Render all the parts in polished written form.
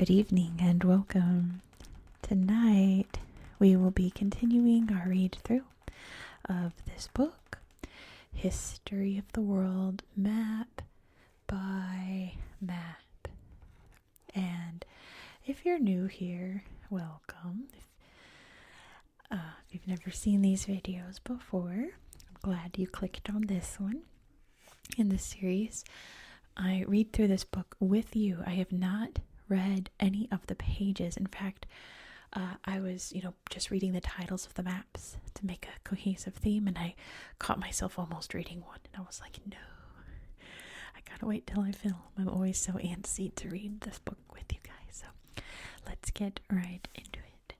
Good evening and welcome. Tonight we will be continuing our read through of this book, History of the World, map by map. And if you're new here, welcome. If you've never seen these videos before, I'm glad you clicked on this one. In this series, I read through this book with you. I have not read any of the pages. In fact, I was, just reading the titles of the maps to make a cohesive theme, and I caught myself almost reading one, and I was like, no, I gotta wait till I film. I'm always so antsy to read this book with you guys, so let's get right into it.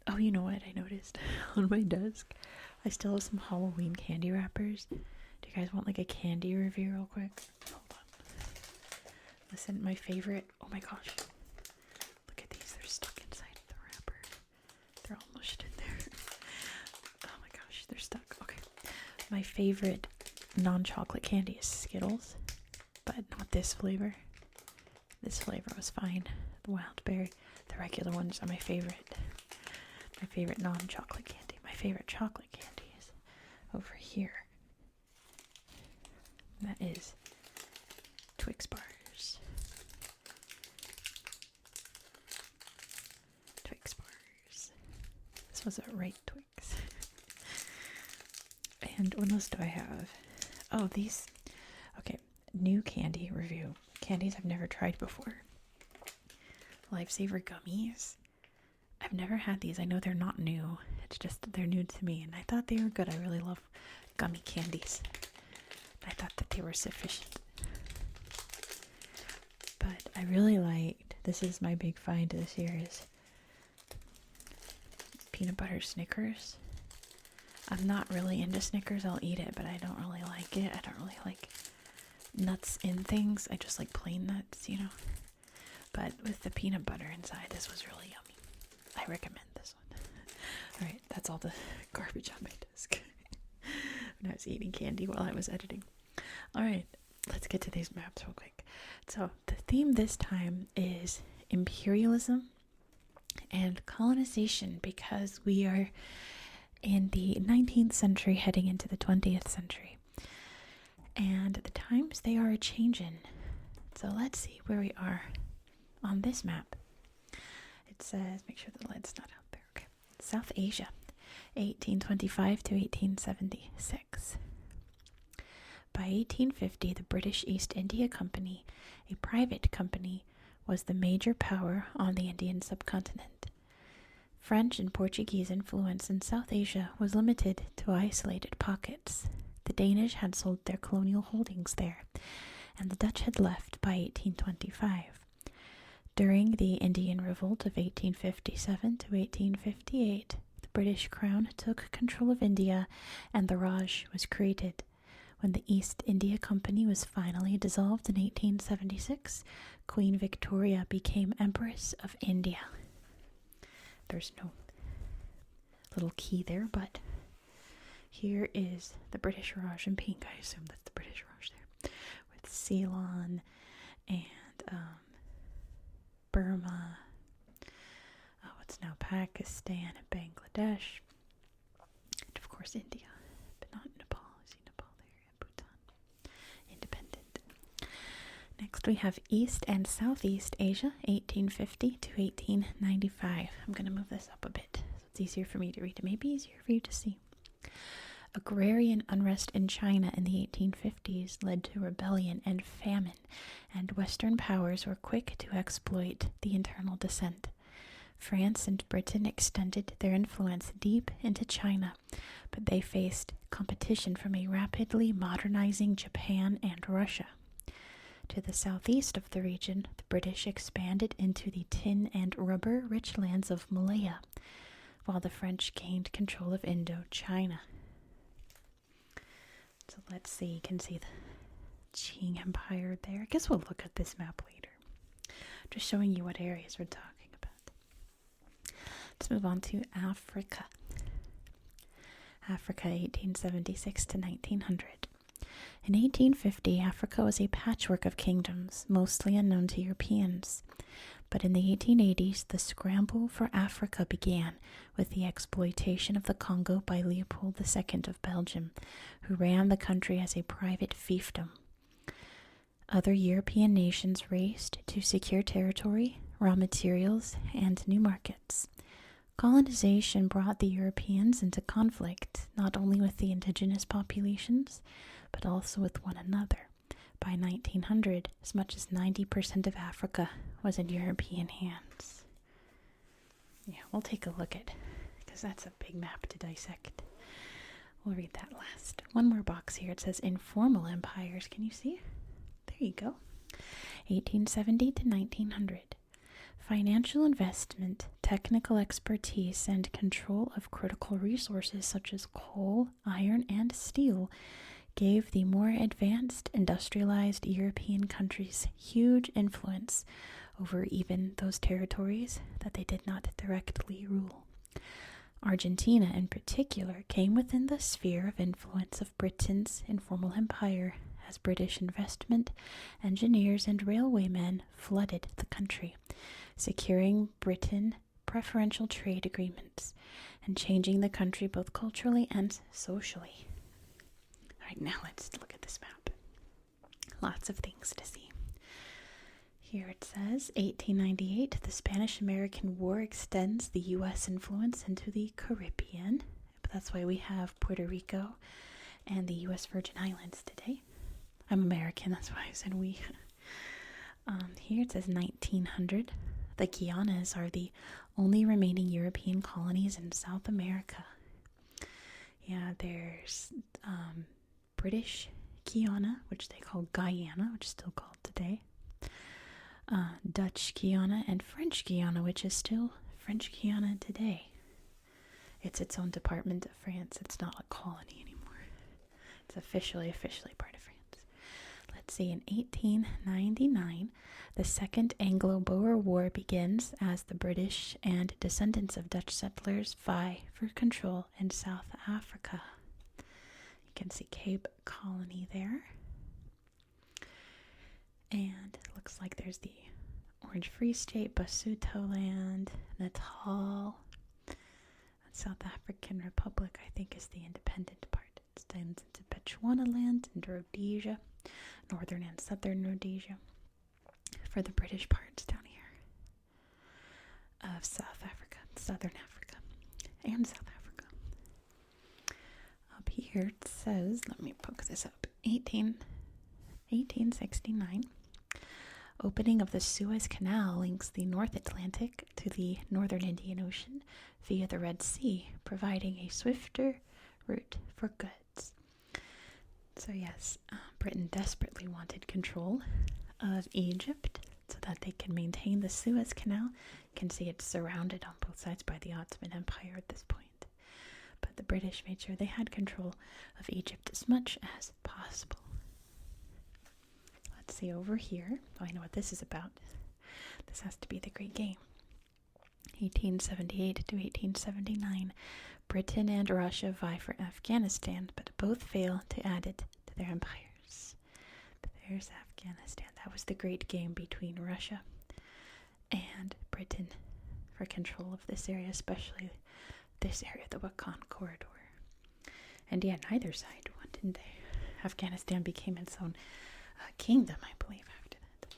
Oh, you know what I noticed on my desk? I still have some Halloween candy wrappers. Do you guys want like a candy review real quick? Hold on. Listen, my favorite, oh my gosh, look at these, they're stuck inside the wrapper. They're all mushed in there. Oh my gosh, they're stuck. Okay. My favorite non-chocolate candy is Skittles, but not this flavor. This flavor was fine. The wild berry, the regular ones are my favorite. My favorite non-chocolate candy. My favorite chocolate candy is over here. And that is Twix bars. Twix bars. This was a right Twix. And what else do I have? Oh, these. Okay, new candy review. Candies I've never tried before. Lifesaver gummies. I've never had these. I know they're not new. It's just that they're new to me, and I thought they were good. I really love gummy candies. I thought that they were sufficient. But I really liked, this is my big find this year, is peanut butter Snickers. I'm not really into Snickers. I'll eat it, but I don't really like it. I don't really like nuts in things. I just like plain nuts, But with the peanut butter inside, this was really yummy. I recommend this one. Alright, that's all the garbage on my desk when I was eating candy while I was editing. Alright, let's get to these maps real quick. So, the theme this time is imperialism and colonization, because we are in the 19th century heading into the 20th century. And the times, they are a-changin'. So let's see where we are on this map. It says, make sure the light's not out there. Okay. South Asia, 1825 to 1876. By 1850, the British East India Company, a private company, was the major power on the Indian subcontinent. French and Portuguese influence in South Asia was limited to isolated pockets. The Danish had sold their colonial holdings there, and the Dutch had left by 1825. During the Indian Revolt of 1857 to 1858, the British Crown took control of India, and the Raj was created. When the East India Company was finally dissolved in 1876, Queen Victoria became Empress of India. There's no little key there, but here is the British Raj in pink. I assume that's the British Raj there, with Ceylon and Burma, it's now Pakistan and Bangladesh, and of course India, but not Nepal. I see Nepal there, and Bhutan, independent. Next we have East and Southeast Asia, 1850 to 1895. I'm going to move this up a bit so it's easier for me to read. It may be easier for you to see. Agrarian unrest in China in the 1850s led to rebellion and famine, and Western powers were quick to exploit the internal dissent. France and Britain extended their influence deep into China, but they faced competition from a rapidly modernizing Japan and Russia. To the southeast of the region, the British expanded into the tin and rubber-rich lands of Malaya, while the French gained control of Indochina. So let's see, you can see the Qing Empire there. I guess we'll look at this map later. Just showing you what areas we're talking about. Let's move on to Africa. Africa, 1876 to 1900. In 1850, Africa was a patchwork of kingdoms, mostly unknown to Europeans. But in the 1880s, the scramble for Africa began with the exploitation of the Congo by Leopold II of Belgium, who ran the country as a private fiefdom. Other European nations raced to secure territory, raw materials, and new markets. Colonization brought the Europeans into conflict, not only with the indigenous populations, but also with one another. By 1900, as much as 90% of Africa was in European hands. Yeah, we'll take a look at, because that's a big map to dissect. We'll read that last. One more box here. It says informal empires. Can you see? There you go. 1870 to 1900. Financial investment, technical expertise, and control of critical resources such as coal, iron, and steel gave the more advanced industrialized European countries huge influence over even those territories that they did not directly rule. Argentina, in particular, came within the sphere of influence of Britain's informal empire as British investment, engineers, and railwaymen flooded the country, securing Britain preferential trade agreements and changing the country both culturally and socially. All right, now let's look at this map. Lots of things to see. Here it says 1898, the Spanish-American War extends the U.S. influence into the Caribbean. But that's why we have Puerto Rico and the U.S. Virgin Islands today. I'm American, that's why I said we. Here it says 1900. The Guianas are the only remaining European colonies in South America. Yeah, there's British Guiana, which they call Guyana, which is still called today. Dutch Guiana and French Guiana, which is still French Guiana today. It's its own department of France. It's not a colony anymore. It's officially part of France. Let's see, in 1899, the Second Anglo-Boer War begins as the British and descendants of Dutch settlers vie for control in South Africa. You can see Cape Colony there. And it looks like there's the Orange Free State, Basuto Land, Natal. And South African Republic, I think, is the independent part. It extends into Bechuanaland and Rhodesia, northern and southern Rhodesia, for the British parts down here of South Africa, Southern Africa, and South Africa. Up here it says, let me poke this up, 1869. Opening of the Suez Canal links the North Atlantic to the Northern Indian Ocean via the Red Sea, providing a swifter route for goods. So yes, Britain desperately wanted control of Egypt so that they can maintain the Suez Canal. You can see it's surrounded on both sides by the Ottoman Empire at this point. But the British made sure they had control of Egypt as much as possible. Let's see over here. Oh, I know what this is about. This has to be the Great Game. 1878 to 1879. Britain and Russia vie for Afghanistan, but both fail to add it to their empires. But there's Afghanistan. That was the Great Game between Russia and Britain for control of this area, especially this area, the Wakhan corridor. And yeah, neither side won, didn't they? Afghanistan became its own kingdom, I believe, after that.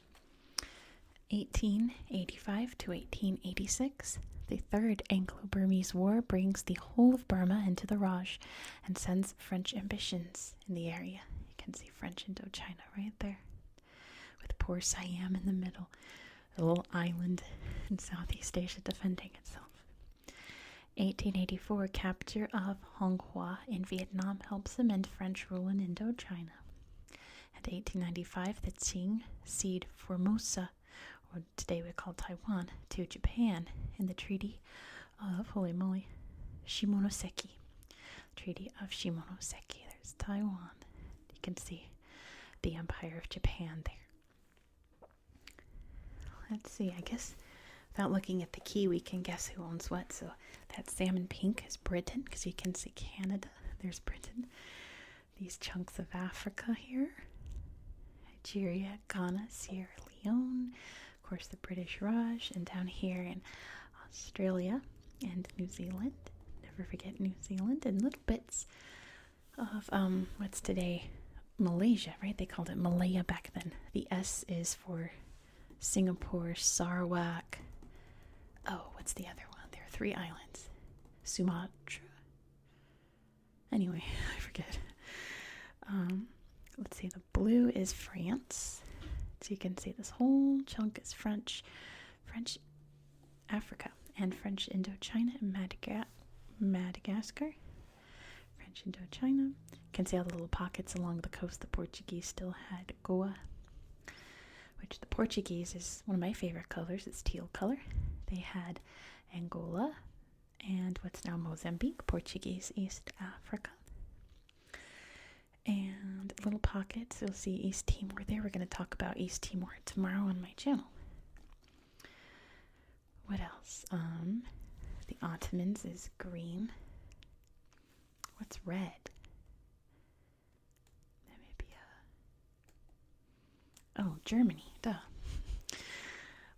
1885 to 1886. The Third Anglo-Burmese War brings the whole of Burma into the Raj and sends French ambitions in the area. You can see French Indochina right there, with poor Siam in the middle, a little island in Southeast Asia defending itself. 1884, capture of Hong Hoa in Vietnam helps cement French rule in Indochina. And 1895, the Qing cede Formosa, or today we call Taiwan, to Japan in the Treaty of, holy moly, Shimonoseki. Treaty of Shimonoseki. There's Taiwan. You can see the Empire of Japan there. Let's see, I guess without looking at the key, we can guess who owns what. So that salmon pink is Britain, because you can see Canada. There's Britain. these chunks of Africa here. Nigeria, Ghana, Sierra Leone, of course the British Raj, and down here in Australia and New Zealand. Never forget New Zealand, and little bits of what's today Malaysia, right? They called it Malaya back then. The S is for Singapore, Sarawak. Oh, what's the other one? There are 3 islands. Sumatra. Anyway, I forget. Let's see, the blue is France. So you can see this whole chunk is French Africa, and French Indochina and Madagascar. French Indochina. You can see all the little pockets along the coast. The Portuguese still had Goa, which the Portuguese is one of my favorite colors. It's teal color. They had Angola and what's now Mozambique, Portuguese East Africa. And little pockets, you'll see East Timor there. We're going to talk about East Timor tomorrow on my channel. What else? The Ottomans is green. What's red? Oh, Germany, duh.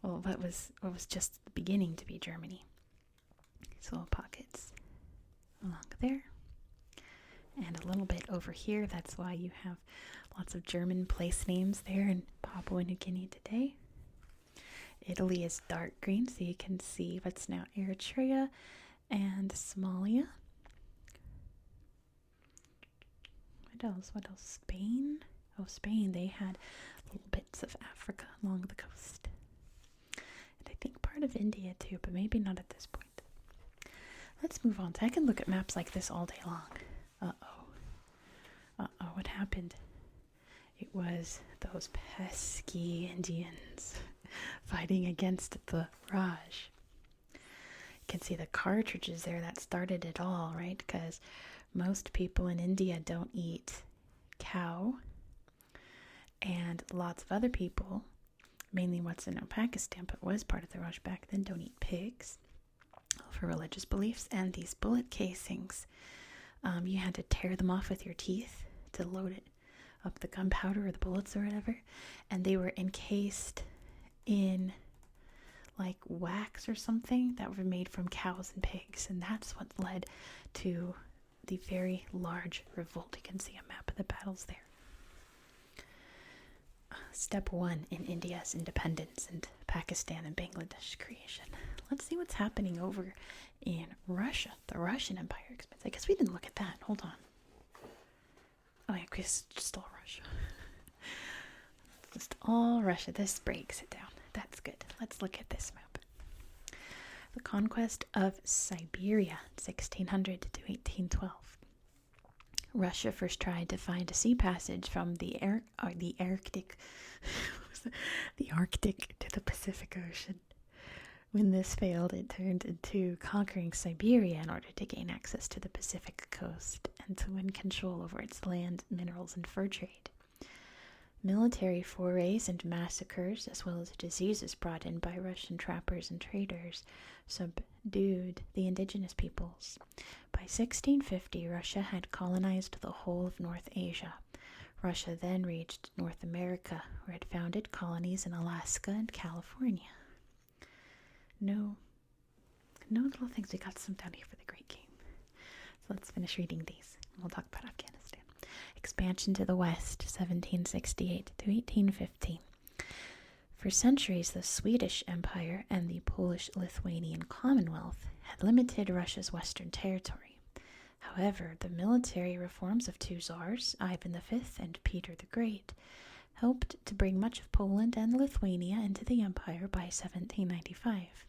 Well, what was just the beginning to be Germany. These little pockets along there. And a little bit over here. That's why you have lots of German place names there in Papua New Guinea today. Italy is dark green, so you can see what's now Eritrea and Somalia. What else? Spain? Oh, Spain. They had little bits of Africa along the coast. And I think part of India too, but maybe not at this point. Let's move on. I can look at maps like this all day long. What happened? It was those pesky Indians fighting against the Raj. You can see the cartridges there. That started it all, right? Because most people in India don't eat cow. And lots of other people, mainly what's in Pakistan, but was part of the Raj back then, don't eat pigs for religious beliefs. And these bullet casings, you had to tear them off with your teeth to load it up the gunpowder or the bullets or whatever. And they were encased in like wax or something that were made from cows and pigs. And that's what led to the very large revolt. You can see a map of the battles there. Step 1 in India's independence and Pakistan and Bangladesh creation. Let's see what's happening over in Russia. The Russian Empire expands. I guess we didn't look at that. Hold on. Oh yeah, it's just all Russia. Just all Russia. This breaks it down. That's good. Let's look at this map. The conquest of Siberia, 1600 to 1812. Russia first tried to find a sea passage from the Arctic to the Pacific Ocean. When this failed, it turned into conquering Siberia in order to gain access to the Pacific coast and to win control over its land, minerals, and fur trade. Military forays and massacres, as well as diseases brought in by Russian trappers and traders, subdued the indigenous peoples. By 1650, Russia had colonized the whole of North Asia. Russia then reached North America, where it founded colonies in Alaska and California. No little things. We got some down here for the Great Game. So let's finish reading these. We'll talk about Afghanistan. Expansion to the west, 1768 to 1815. For centuries, the Swedish Empire and the Polish-Lithuanian Commonwealth had limited Russia's western territory. However, the military reforms of 2 czars, Ivan V and Peter the Great, helped to bring much of Poland and Lithuania into the empire by 1795.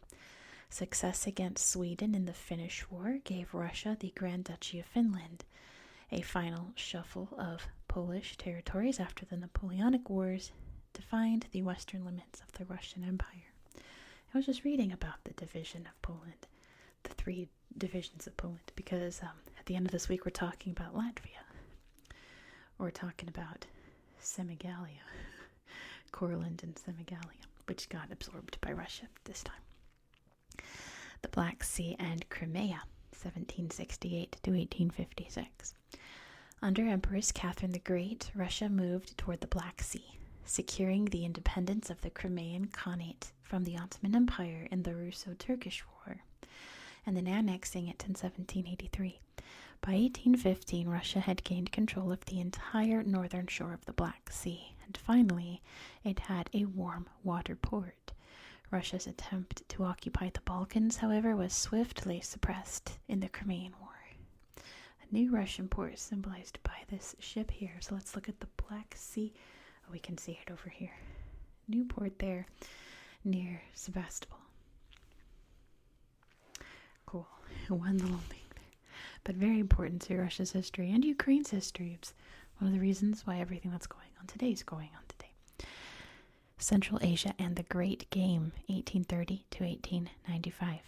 Success against Sweden in the Finnish War gave Russia the Grand Duchy of Finland. A final shuffle of Polish territories after the Napoleonic Wars defined the western limits of the Russian Empire. I was just reading about the division of Poland, the 3 divisions of Poland, because at the end of this week we're talking about Latvia. We're talking about Semigalia, Courland and Semigalia, which got absorbed by Russia this time. The Black Sea and Crimea, 1768 to 1856. Under Empress Catherine the Great, Russia moved toward the Black Sea, securing the independence of the Crimean Khanate from the Ottoman Empire in the Russo-Turkish War, and then annexing it in 1783. By 1815, Russia had gained control of the entire northern shore of the Black Sea, and finally, it had a warm water port. Russia's attempt to occupy the Balkans, however, was swiftly suppressed in the Crimean War. A new Russian port symbolized by this ship here. So let's look at the Black Sea. Oh, we can see it over here. New port there near Sebastopol. Cool. One little thing there. But very important to Russia's history and Ukraine's history. It's one of the reasons why everything that's going on today is going on today. Central Asia and the Great Game, 1830 to 1895.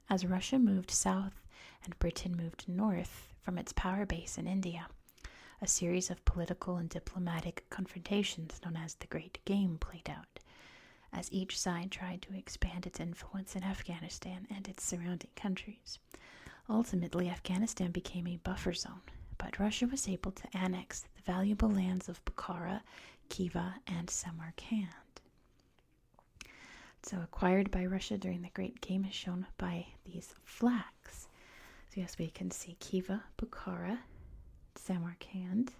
As Russia moved south and Britain moved north from its power base in India, a series of political and diplomatic confrontations known as the Great Game played out, as each side tried to expand its influence in Afghanistan and its surrounding countries. Ultimately, Afghanistan became a buffer zone, but Russia was able to annex the valuable lands of Bukhara, Khiva, and Samarkand. So acquired by Russia during the Great Game is shown by these flags. So yes, we can see Khiva, Bukhara, Samarkand,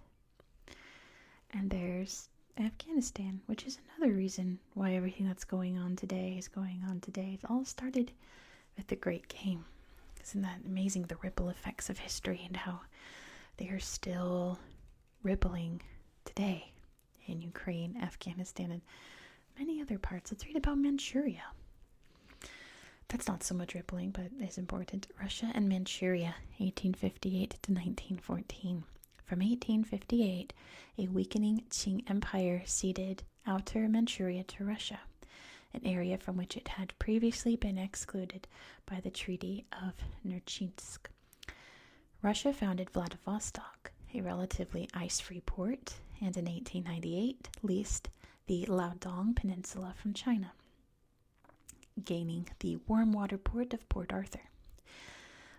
and there's Afghanistan, which is another reason why everything that's going on today is going on today. It all started with the Great Game. Isn't that amazing, the ripple effects of history and how they are still rippling today in Ukraine, Afghanistan, and many other parts. Let's read about Manchuria. That's not so much rippling, but is important. Russia and Manchuria, 1858 to 1914. From 1858, a weakening Qing Empire ceded Outer Manchuria to Russia, an area from which it had previously been excluded by the Treaty of Nerchinsk. Russia founded Vladivostok, a relatively ice-free port, and in 1898 leased the Liaodong Peninsula from China, gaining the warm water port of Port Arthur.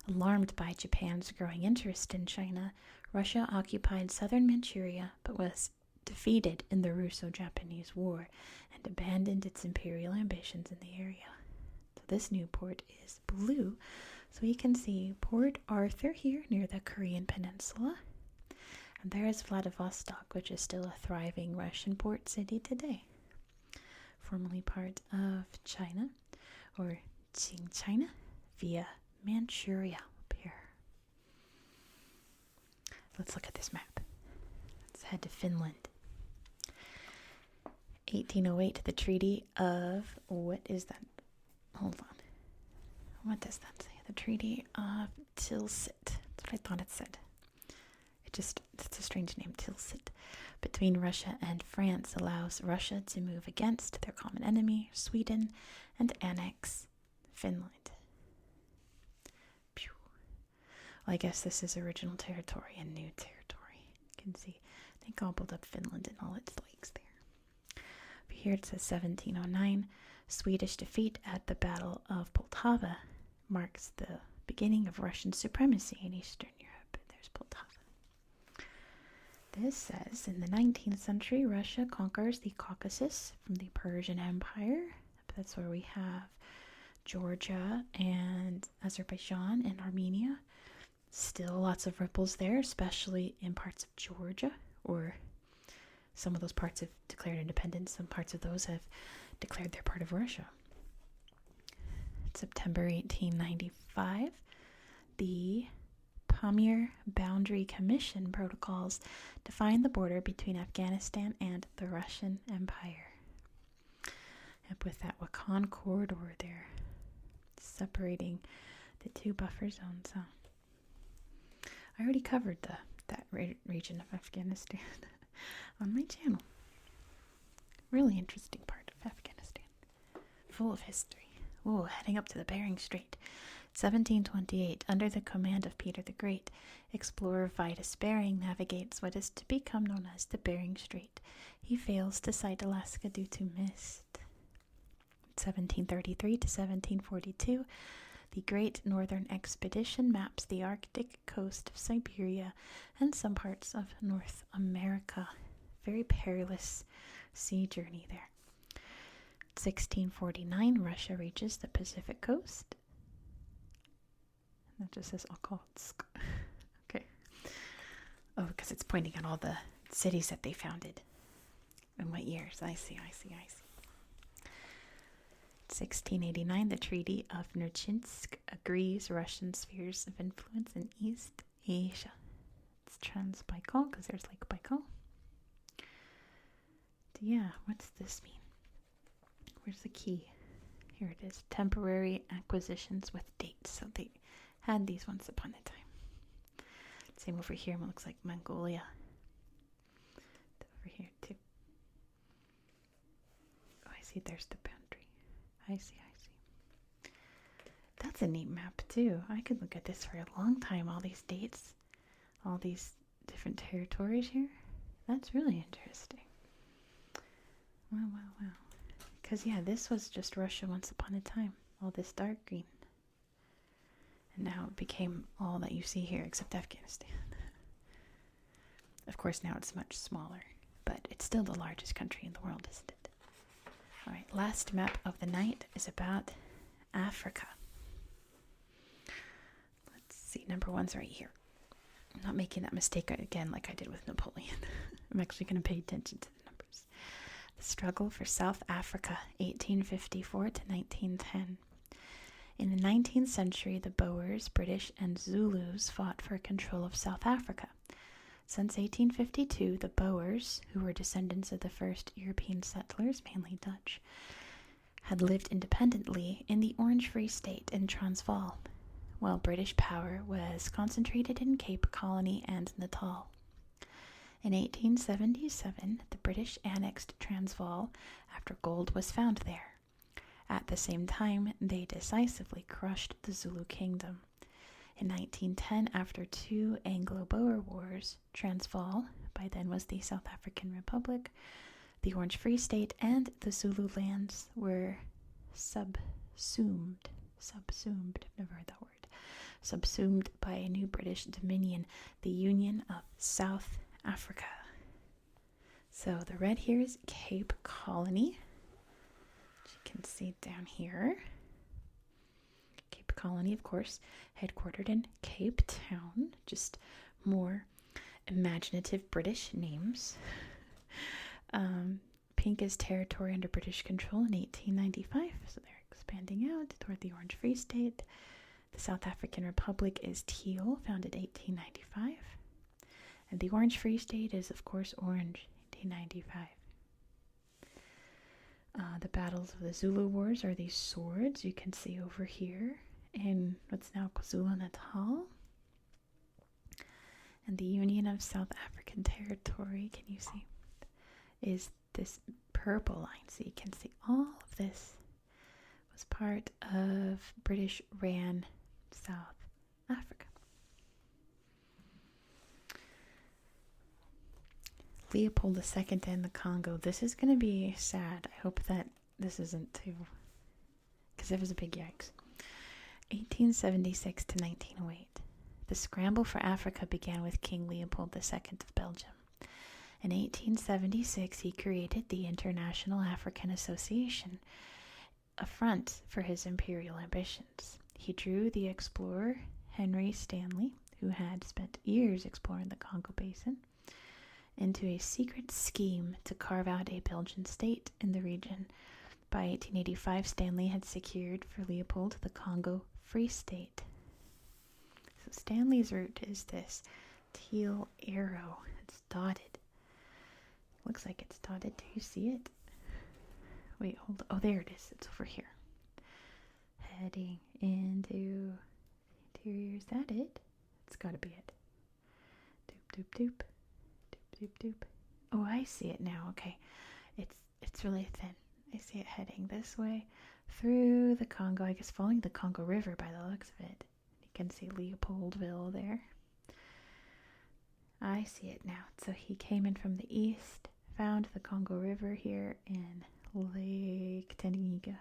Alarmed by Japan's growing interest in China, Russia occupied southern Manchuria but was defeated in the Russo-Japanese War and abandoned its imperial ambitions in the area. So this new port is blue, so you can see Port Arthur here near the Korean peninsula. And there is Vladivostok, which is still a thriving Russian port city today. Formerly part of China, or Qing China, via Manchuria up here. Let's look at this map. Let's head to Finland. 1808, the Treaty of, what is that? Hold on. What does that say? The Treaty of Tilsit. That's what I thought it said. It's a strange name, Tilsit, between Russia and France allows Russia to move against their common enemy, Sweden, and annex Finland. Pew. Well, I guess this is original territory and new territory. You can see they gobbled up Finland and all its lakes there. But here it says 1709, Swedish defeat at the Battle of Poltava marks the beginning of Russian supremacy in Eastern Europe. There's Poltava. This says, in the 19th century, Russia conquers the Caucasus from the Persian Empire. That's where we have Georgia and Azerbaijan and Armenia. Still lots of ripples there, especially in parts of Georgia, or some of those parts have declared independence. Some parts of those have declared they're part of Russia. September 1895, the Pamir Boundary Commission protocols define the border between Afghanistan and the Russian Empire. And with that Wakhan corridor there, separating the two buffer zones. I already covered that region of Afghanistan on my channel. Really interesting part of Afghanistan. Full of history. Oh, heading up to the Bering Strait. 1728, under the command of Peter the Great, explorer Vitus Bering navigates what is to become known as the Bering Strait. He fails to sight Alaska due to mist. 1733 to 1742, The Great Northern Expedition maps the Arctic coast of Siberia and some parts of North America. Very perilous sea journey there. 1649, Russia reaches the Pacific coast. That just says Okhotsk. Okay. Oh, because it's pointing at all the cities that they founded. In what years? I see. 1689, the Treaty of Nerchinsk agrees Russian spheres of influence in East Asia. It's Trans-Baikal because there's Lake Baikal. Yeah, what's this mean? Where's the key? Here it is. Temporary acquisitions with dates. So they had these once upon a time. Same over here. It looks like Mongolia. Over here too. Oh, I see. There's the boundary. I see. That's a neat map too. I could look at this for a long time. All these dates. All these different territories here. That's really interesting. Wow. Because, yeah, this was just Russia once upon a time. All this dark green. And now it became all that you see here except Afghanistan. Of course, now it's much smaller. But it's still the largest country in the world, isn't it? All right, last map of the night is about Africa. Let's see, number one's right here. I'm not making that mistake again like I did with Napoleon. I'm actually going to pay attention to the numbers. The struggle for South Africa, 1854 to 1910. In the 19th century, the Boers, British, and Zulus fought for control of South Africa. Since 1852, the Boers, who were descendants of the first European settlers, mainly Dutch, had lived independently in the Orange Free State in Transvaal, while British power was concentrated in Cape Colony and Natal. In 1877, the British annexed Transvaal after gold was found there. At the same time, they decisively crushed the Zulu kingdom. In 1910, after two Anglo-Boer wars, Transvaal, by then was the South African Republic, the Orange Free State, and the Zulu lands were subsumed. I've never heard that word. Subsumed by a new British dominion, the Union of South Africa. So the red here is Cape Colony, which you can see down here. Cape Colony, of course, headquartered in Cape Town. Just more imaginative British names. Pink is territory under British control in 1895, so they're expanding out toward the Orange Free State. The South African Republic is teal, founded 1895. And the Orange Free State is, of course, orange, 1895. The battles of the Zulu Wars are these swords you can see over here in what's now KwaZulu-Natal. And the Union of South African Territory, can you see, is this purple line. So you can see all of this was part of British ran South Africa. Leopold II and the Congo. This is going to be sad. I hope that this isn't too, because it was a big yikes. 1876 to 1908. The scramble for Africa began with King Leopold II of Belgium. In 1876, he created the International African Association, a front for his imperial ambitions. He drew the explorer Henry Stanley, who had spent years exploring the Congo Basin, into a secret scheme to carve out a Belgian state in the region. By 1885, Stanley had secured for Leopold the Congo Free State. So Stanley's route is this teal arrow. It's dotted. Looks like it's dotted. Do you see it? Wait, hold on. Oh, there it is. It's over here. Heading into the interior. Is that it? It's got to be it. Doop, doop, doop. Doop, doop. Oh, I see it now. Okay. It's really thin. I see it heading this way through the Congo. I guess following the Congo River by the looks of it. You can see Leopoldville there. I see it now. So he came in from the east, found the Congo River here in Lake Tanganyika,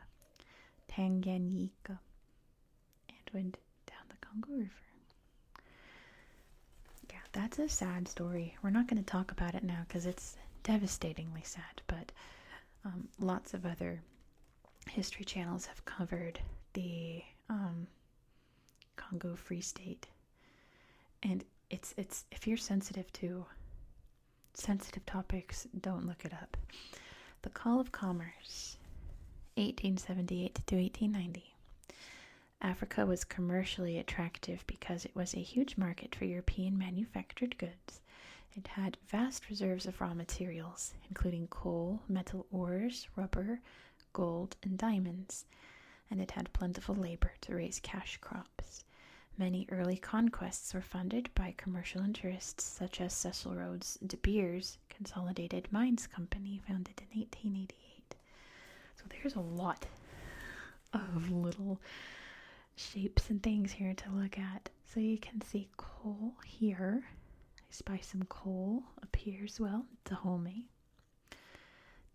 and went down the Congo River. Yeah, that's a sad story. We're not going to talk about it now because it's devastatingly sad, but lots of other history channels have covered the Congo Free State. And it's if you're sensitive to sensitive topics, don't look it up. The Call of Commerce, 1878 to 1890. Africa was commercially attractive because it was a huge market for European manufactured goods. It had vast reserves of raw materials, including coal, metal ores, rubber, gold, and diamonds, and it had plentiful labor to raise cash crops. Many early conquests were funded by commercial interests such as Cecil Rhodes' De Beers Consolidated Mines Company, founded in 1888. So there's a lot of little shapes and things here to look at. So you can see coal here. I spy some coal up here as well, Dahomey.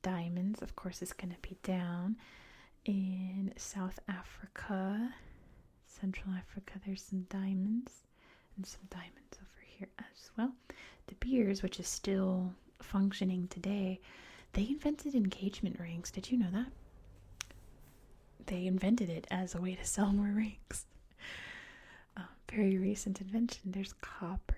Diamonds, of course, is going to be down in South Africa. Central Africa, there's some diamonds and some diamonds over here as well. De Beers, which is still functioning today, they invented engagement rings. Did you know that? They invented it as a way to sell more rings. Very recent invention. There's copper.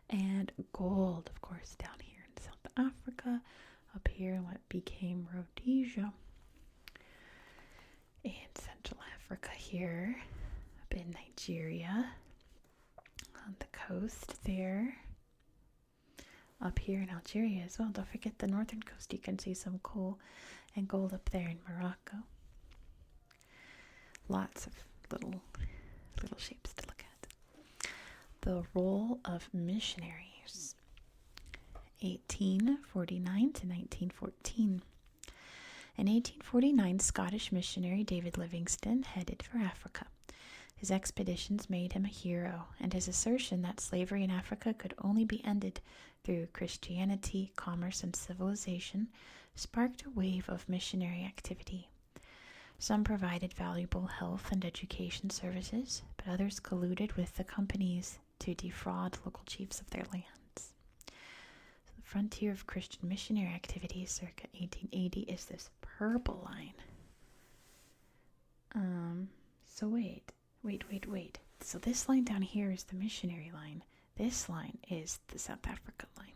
And gold, of course, down here in South Africa. Up here in what became Rhodesia. And Central Africa here. Up in Nigeria. On the coast there. Up here in Algeria as well. Don't forget the northern coast. You can see some coal and gold up there in Morocco. Lots of little shapes to look at. The role of missionaries. 1849 to 1914. In 1849, Scottish missionary David Livingstone headed for Africa. His expeditions made him a hero, and his assertion that slavery in Africa could only be ended through Christianity, commerce, and civilization sparked a wave of missionary activity. Some provided valuable health and education services, but others colluded with the companies to defraud local chiefs of their lands. So the frontier of Christian missionary activities circa 1880 is this purple line. So wait. So this line down here is the missionary line. This line is the South Africa line.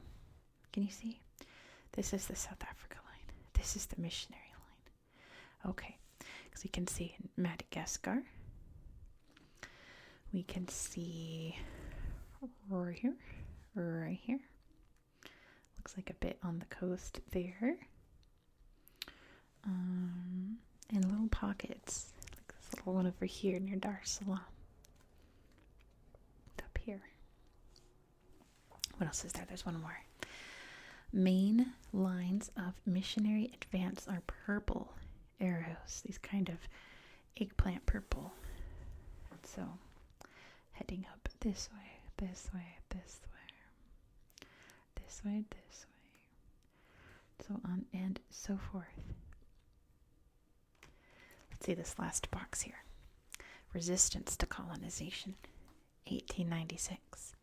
Can you see? This is the South Africa line. This is the missionary line. Okay, because we can see in Madagascar. We can see right here. Looks like a bit on the coast there. And little pockets. Like this little one over here near Dar es Salaam. Up here. What else is there? There's one more. Main lines of missionary advance are purple arrows. These kind of eggplant purple. And so heading up this way. So on and so forth. Let's see this last box here. Resistance to colonization, 1896.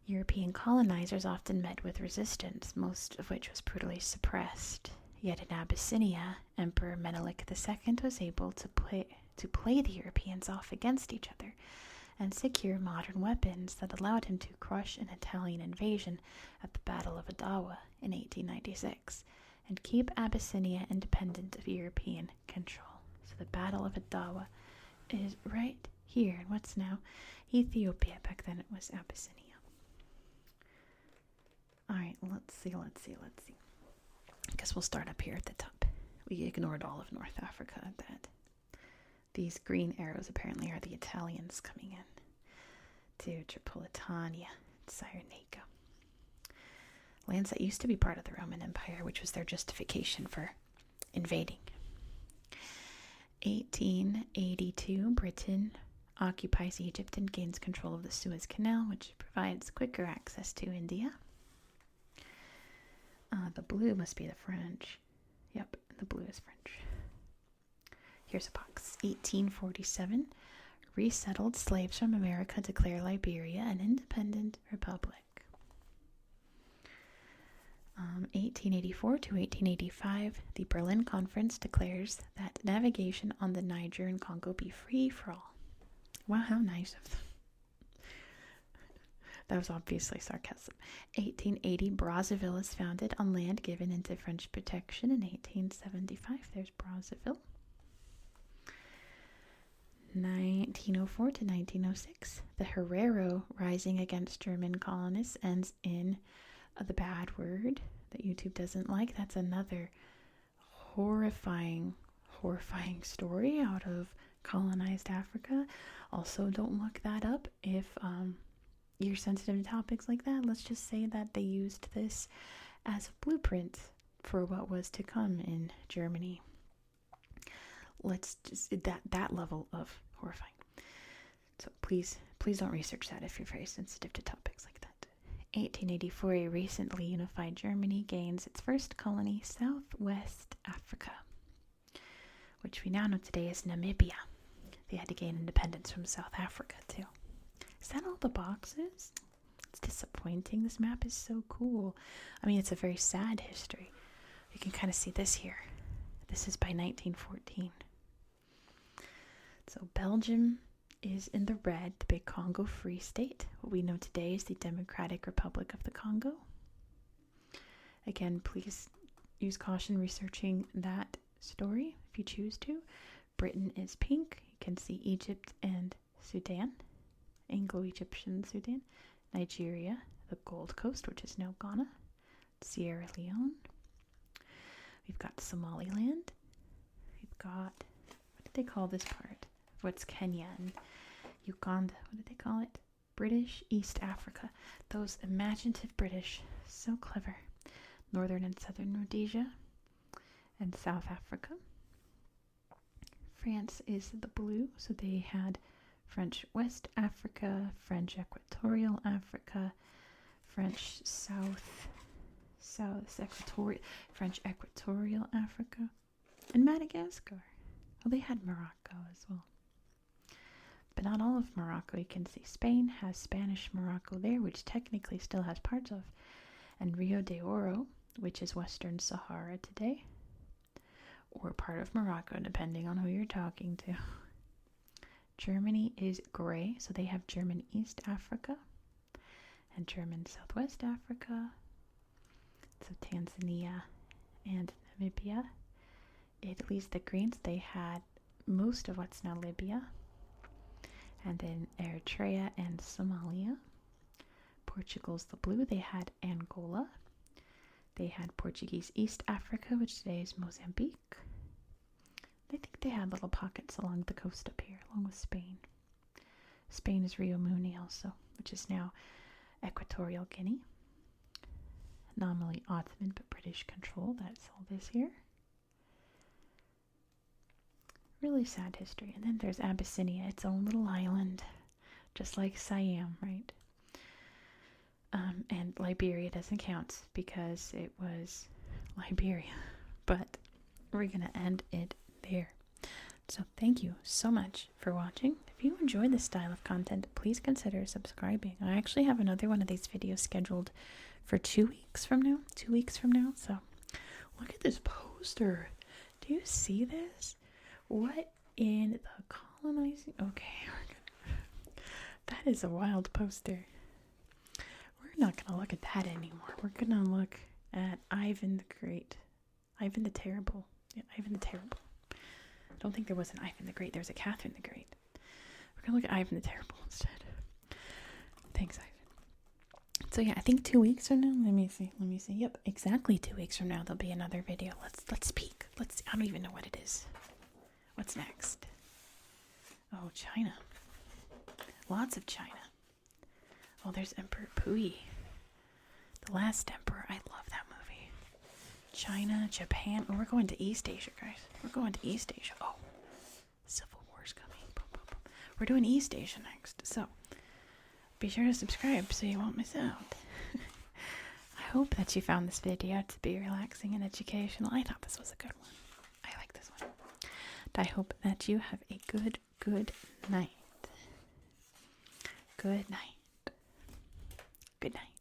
European colonizers often met with resistance, most of which was brutally suppressed. Yet in Abyssinia, Emperor Menelik II was able to play the Europeans off against each other and secure modern weapons that allowed him to crush an Italian invasion at the Battle of Adawa in 1896 and keep Abyssinia independent of European control. So the Battle of Adawa is right here in what's now Ethiopia. Back then it was Abyssinia. Alright, let's see. I guess we'll start up here at the top. We ignored all of North Africa at that. These green arrows apparently are the Italians coming in to Tripolitania, Cyrenaica. Lands that used to be part of the Roman Empire, which was their justification for invading. 1882, Britain occupies Egypt and gains control of the Suez Canal, which provides quicker access to India. The blue must be the French. Yep, The blue is French. Here's a box. 1847. Resettled slaves from America declare Liberia an independent republic. 1884 to 1885, the Berlin Conference declares that navigation on the Niger and Congo be free for all. Wow, how nice of them. That was obviously sarcasm. 1880, Brazzaville is founded on land given into French protection in 1875. There's Brazzaville. 1904 to 1906, the Herero rising against German colonists ends in the bad word that YouTube doesn't like. That's another horrifying story out of colonized Africa. Also, don't look that up if you're sensitive to topics like that. Let's just say that they used this as a blueprint for what was to come in Germany. Let's just that level of horrifying. So please don't research that if you're very sensitive to topics like that. 1884, a recently unified Germany gains its first colony, Southwest Africa, which we now know today is Namibia. They had to gain independence from South Africa too. Is that all the boxes? It's disappointing. This map is so cool. I mean, it's a very sad history. You can kind of see this here. This is by 1914. So Belgium is in the red, the big Congo Free State. What we know today is the Democratic Republic of the Congo. Again, please use caution researching that story if you choose to. Britain is pink. You can see Egypt and Sudan, Anglo-Egyptian Sudan. Nigeria, the Gold Coast, which is now Ghana. Sierra Leone. We've got Somaliland. We've got, what did they call this part? What's Kenya and Uganda? What did they call it? British East Africa. Those imaginative British. So clever. Northern and Southern Rhodesia. And South Africa. France is the blue, so they had French West Africa, French Equatorial Africa, French French Equatorial Africa, and Madagascar. Well, they had Morocco as well. But not all of Morocco. You can see Spain has Spanish Morocco there, which technically still has parts of, and Rio de Oro, which is Western Sahara today, or part of Morocco, depending on who you're talking to. Germany is gray, so they have German East Africa and German Southwest Africa. So Tanzania and Namibia. Italy's the greens, they had most of what's now Libya. And then Eritrea and Somalia. Portugal's the blue, they had Angola. They had Portuguese East Africa, which today is Mozambique. I think they had little pockets along the coast up here, along with Spain. Spain is Rio Muni also, which is now Equatorial Guinea. Nominally Ottoman, but British control. That's all this here. Really sad history. And then there's Abyssinia, its own little island, just like Siam, right? And Liberia doesn't count because it was Liberia. But we're going to end it there. So thank you so much for watching. If you enjoy this style of content, please consider subscribing. I actually have another one of these videos scheduled for 2 weeks from now. 2 weeks from now. So look at this poster. Do you see this? What in the colonizing? Okay. That is a wild poster. We're not going to look at that anymore. We're going to look at Ivan the Great. Ivan the Terrible. Yeah, Ivan the Terrible. I don't think there was an Ivan the Great. There was a Catherine the Great. We're going to look at Ivan the Terrible instead. Thanks, Ivan. So yeah, I think 2 weeks from now. Let me see. Yep, exactly 2 weeks from now there'll be another video. Let's peek. Let's see. I don't even know what it is. What's next? Oh, China. Lots of China. Oh, there's Emperor Puyi. The Last Emperor. I love that movie. China, Japan. Oh, we're going to East Asia, guys. We're going to East Asia. Oh, Civil War's coming. Boom, boom, boom. We're doing East Asia next. So, be sure to subscribe so you won't miss out. I hope that you found this video to be relaxing and educational. I thought this was a good one. this one. I hope that you have a good night. Good night. Good night.